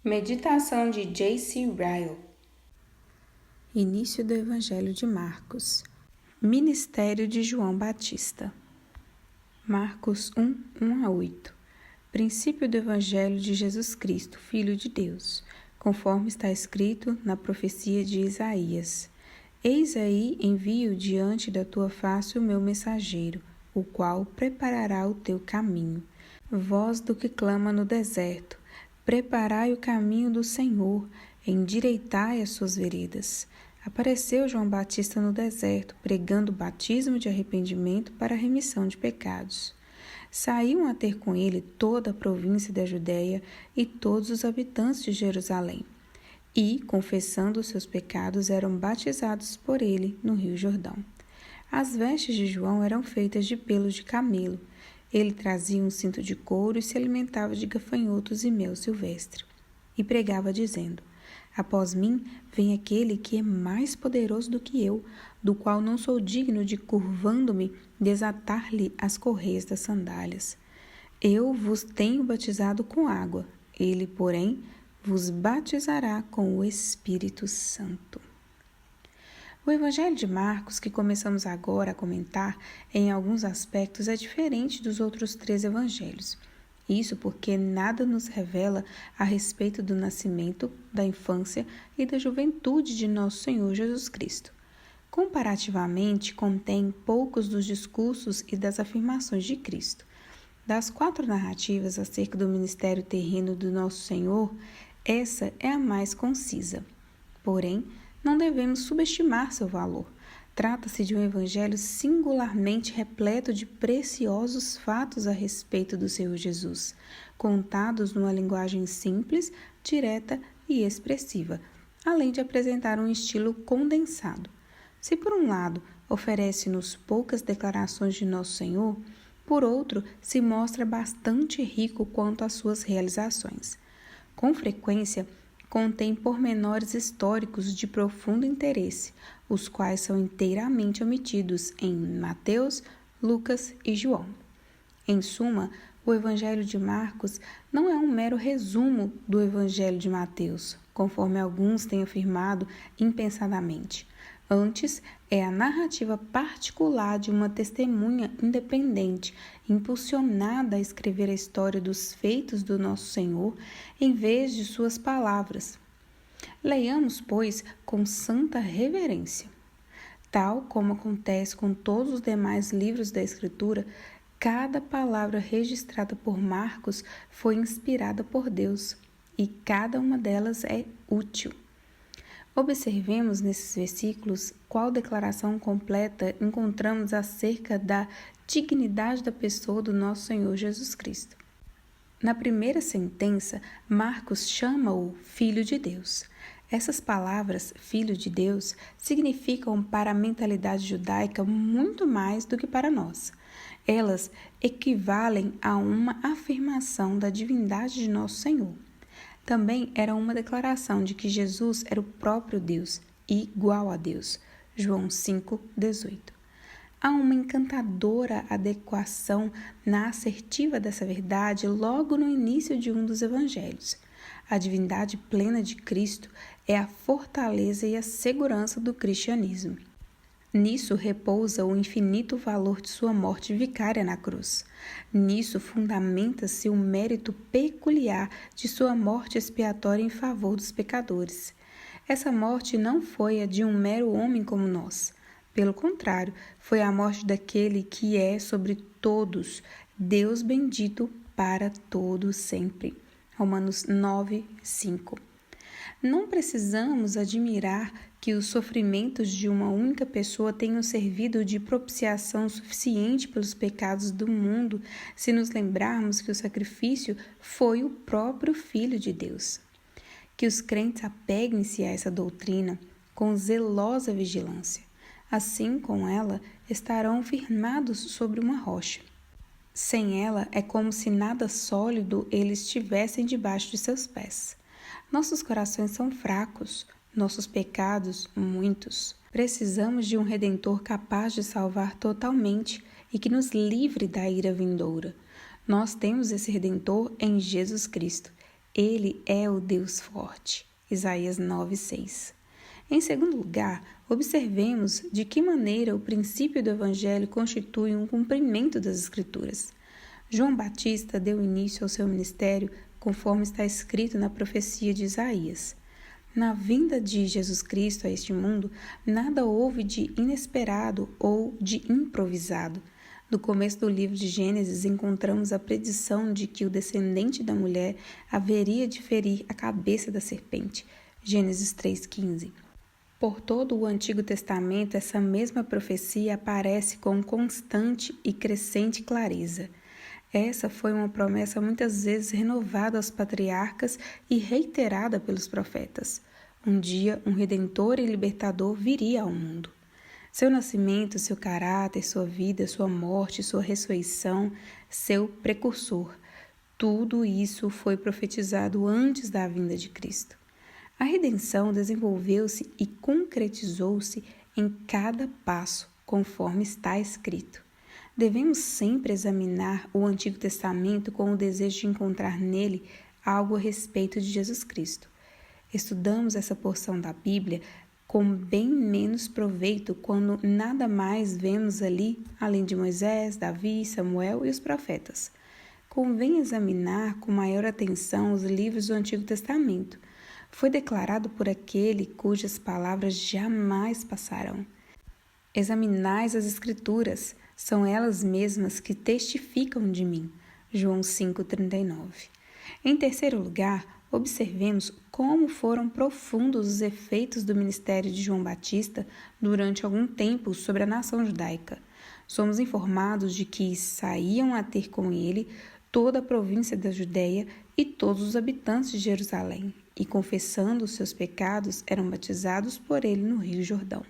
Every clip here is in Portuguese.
Meditação de J.C. Ryle. Início do Evangelho de Marcos. Ministério de João Batista. Marcos 1:1-8. Princípio do Evangelho de Jesus Cristo, Filho de Deus, conforme está escrito na profecia de Isaías. Eis aí envio diante da tua face o meu mensageiro, o qual preparará o teu caminho. Voz do que clama no deserto, preparai o caminho do Senhor, endireitai as suas veredas. Apareceu João Batista no deserto, pregando o batismo de arrependimento para a remissão de pecados. Saíam a ter com ele toda a província da Judéia e todos os habitantes de Jerusalém. E, confessando os seus pecados, eram batizados por ele no Rio Jordão. As vestes de João eram feitas de pelos de camelo. Ele trazia um cinto de couro e se alimentava de gafanhotos e mel silvestre. E pregava dizendo: após mim vem aquele que é mais poderoso do que eu, do qual não sou digno de, curvando-me, desatar-lhe as correias das sandálias. Eu vos tenho batizado com água, ele, porém, vos batizará com o Espírito Santo. O Evangelho de Marcos, que começamos agora a comentar, em alguns aspectos é diferente dos outros 3 evangelhos. Isso porque nada nos revela a respeito do nascimento, da infância e da juventude de nosso Senhor Jesus Cristo. Comparativamente, contém poucos dos discursos e das afirmações de Cristo. Das 4 narrativas acerca do ministério terreno do nosso Senhor, essa é a mais concisa. Porém, não devemos subestimar seu valor. Trata-se de um evangelho singularmente repleto de preciosos fatos a respeito do Senhor Jesus, contados numa linguagem simples, direta e expressiva, além de apresentar um estilo condensado. Se por um lado oferece-nos poucas declarações de nosso Senhor, por outro se mostra bastante rico quanto às suas realizações. Com frequência, contém pormenores históricos de profundo interesse, os quais são inteiramente omitidos em Mateus, Lucas e João. Em suma, o Evangelho de Marcos não é um mero resumo do Evangelho de Mateus, conforme alguns têm afirmado impensadamente. Antes, é a narrativa particular de uma testemunha independente, impulsionada a escrever a história dos feitos do nosso Senhor, em vez de suas palavras. Leiamos, pois, com santa reverência. Tal como acontece com todos os demais livros da Escritura, cada palavra registrada por Marcos foi inspirada por Deus, e cada uma delas é útil. Observemos nesses versículos qual declaração completa encontramos acerca da dignidade da pessoa do nosso Senhor Jesus Cristo. Na primeira sentença, Marcos chama-o Filho de Deus. Essas palavras, Filho de Deus, significam para a mentalidade judaica muito mais do que para nós. Elas equivalem a uma afirmação da divindade de nosso Senhor. Também era uma declaração de que Jesus era o próprio Deus, igual a Deus. João 5:18. Há uma encantadora adequação na assertiva dessa verdade logo no início de um dos evangelhos. A divindade plena de Cristo é a fortaleza e a segurança do cristianismo. Nisso repousa o infinito valor de sua morte vicária na cruz. Nisso fundamenta-se o mérito peculiar de sua morte expiatória em favor dos pecadores. Essa morte não foi a de um mero homem como nós. Pelo contrário, foi a morte daquele que é sobre todos, Deus bendito para todos sempre. Romanos 9:5. Não precisamos admirar que os sofrimentos de uma única pessoa tenham servido de propiciação suficiente pelos pecados do mundo, se nos lembrarmos que o sacrifício foi o próprio Filho de Deus. Que os crentes apeguem-se a essa doutrina com zelosa vigilância. Assim, com ela, estarão firmados sobre uma rocha. Sem ela, é como se nada sólido eles tivessem debaixo de seus pés. Nossos corações são fracos, nossos pecados, muitos. Precisamos de um Redentor capaz de salvar totalmente e que nos livre da ira vindoura. Nós temos esse Redentor em Jesus Cristo. Ele é o Deus forte. Isaías 9:6. Em segundo lugar, observemos de que maneira o princípio do Evangelho constitui um cumprimento das Escrituras. João Batista deu início ao seu ministério conforme está escrito na profecia de Isaías. Na vinda de Jesus Cristo a este mundo, nada houve de inesperado ou de improvisado. No começo do livro de Gênesis, encontramos a predição de que o descendente da mulher haveria de ferir a cabeça da serpente. Gênesis 3:15. Por todo o Antigo Testamento, essa mesma profecia aparece com constante e crescente clareza. Essa foi uma promessa muitas vezes renovada aos patriarcas e reiterada pelos profetas. Um dia, um Redentor e Libertador viria ao mundo. Seu nascimento, seu caráter, sua vida, sua morte, sua ressurreição, seu precursor. Tudo isso foi profetizado antes da vinda de Cristo. A redenção desenvolveu-se e concretizou-se em cada passo, conforme está escrito. Devemos sempre examinar o Antigo Testamento com o desejo de encontrar nele algo a respeito de Jesus Cristo. Estudamos essa porção da Bíblia com bem menos proveito quando nada mais vemos ali, além de Moisés, Davi, Samuel e os profetas. Convém examinar com maior atenção os livros do Antigo Testamento. Foi declarado por aquele cujas palavras jamais passarão. Examinais as Escrituras, são elas mesmas que testificam de mim. João 5:39. Em terceiro lugar, observemos como foram profundos os efeitos do ministério de João Batista durante algum tempo sobre a nação judaica. Somos informados de que saíam a ter com ele toda a província da Judéia e todos os habitantes de Jerusalém, e confessando os seus pecados, eram batizados por ele no Rio Jordão.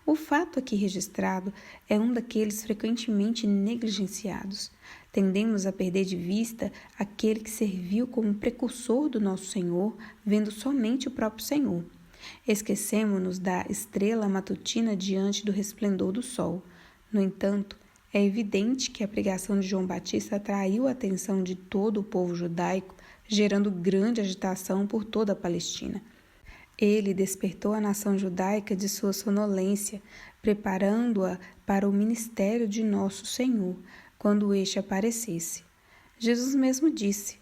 O fato aqui registrado é um daqueles frequentemente negligenciados. Tendemos a perder de vista aquele que serviu como precursor do nosso Senhor, vendo somente o próprio Senhor. Esquecemo-nos da estrela matutina diante do resplendor do sol. No entanto, é evidente que a pregação de João Batista atraiu a atenção de todo o povo judaico, gerando grande agitação por toda a Palestina. Ele despertou a nação judaica de sua sonolência, preparando-a para o ministério de nosso Senhor, quando este aparecesse. Jesus mesmo disse: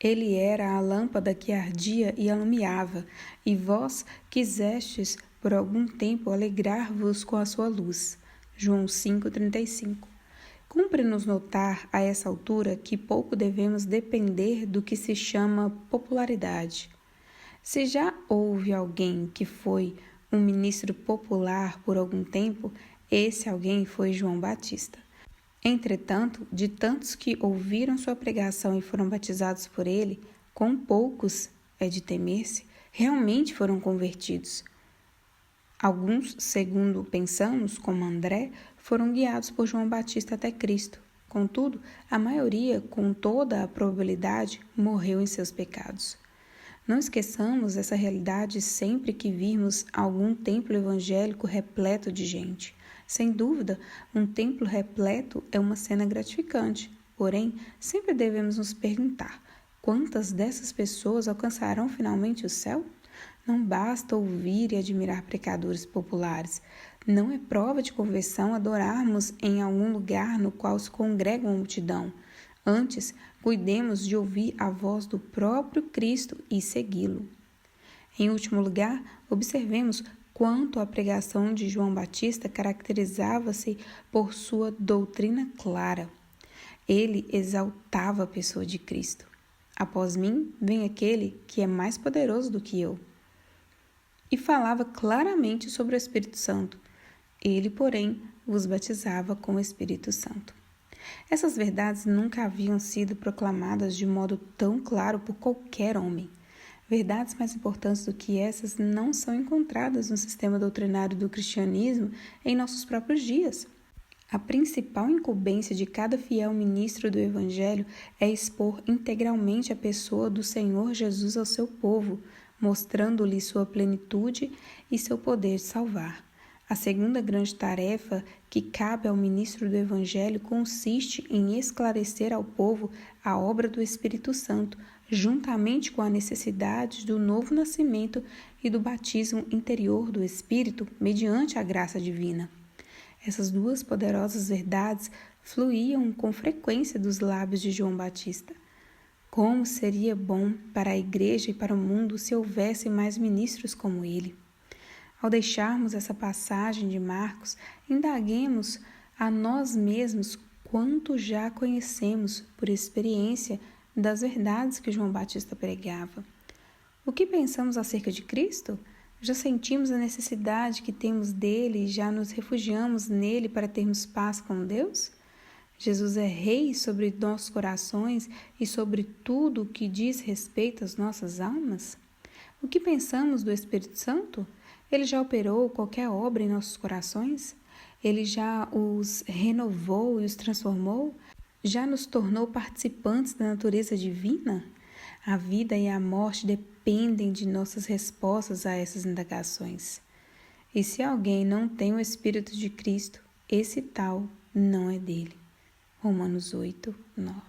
Ele era a lâmpada que ardia e alumiava, e vós quisestes por algum tempo alegrar-vos com a sua luz. João 5:35. Cumpre-nos notar a essa altura que pouco devemos depender do que se chama popularidade. Se já houve alguém que foi um ministro popular por algum tempo, esse alguém foi João Batista. Entretanto, de tantos que ouviram sua pregação e foram batizados por ele, com poucos, é de temer-se, realmente foram convertidos. Alguns, segundo pensamos, como André, foram guiados por João Batista até Cristo. Contudo, a maioria, com toda a probabilidade, morreu em seus pecados. Não esqueçamos essa realidade sempre que virmos algum templo evangélico repleto de gente. Sem dúvida, um templo repleto é uma cena gratificante, porém, sempre devemos nos perguntar: quantas dessas pessoas alcançarão finalmente o céu? Não basta ouvir e admirar pecadores populares. Não é prova de conversão adorarmos em algum lugar no qual se congrega uma multidão. Antes, cuidemos de ouvir a voz do próprio Cristo e segui-lo. Em último lugar, observemos quanto a pregação de João Batista caracterizava-se por sua doutrina clara. Ele exaltava a pessoa de Cristo. Após mim, vem aquele que é mais poderoso do que eu. E falava claramente sobre o Espírito Santo. Ele, porém, vos batizava com o Espírito Santo. Essas verdades nunca haviam sido proclamadas de modo tão claro por qualquer homem. Verdades mais importantes do que essas não são encontradas no sistema doutrinário do cristianismo em nossos próprios dias. A principal incumbência de cada fiel ministro do Evangelho é expor integralmente a pessoa do Senhor Jesus ao seu povo, mostrando-lhe sua plenitude e seu poder de salvar. A segunda grande tarefa que cabe ao ministro do Evangelho consiste em esclarecer ao povo a obra do Espírito Santo, juntamente com a necessidade do novo nascimento e do batismo interior do Espírito mediante a graça divina. Essas duas poderosas verdades fluíam com frequência dos lábios de João Batista. Como seria bom para a Igreja e para o mundo se houvesse mais ministros como ele. Ao deixarmos essa passagem de Marcos, indaguemos a nós mesmos quanto já conhecemos por experiência das verdades que João Batista pregava. O que pensamos acerca de Cristo? Já sentimos a necessidade que temos dele e já nos refugiamos nele para termos paz com Deus? Jesus é Rei sobre nossos corações e sobre tudo o que diz respeito às nossas almas? O que pensamos do Espírito Santo? Ele já operou qualquer obra em nossos corações? Ele já os renovou e os transformou? Já nos tornou participantes da natureza divina? A vida e a morte dependem de nossas respostas a essas indagações. E se alguém não tem o Espírito de Cristo, esse tal não é dele. Romanos 8, 9.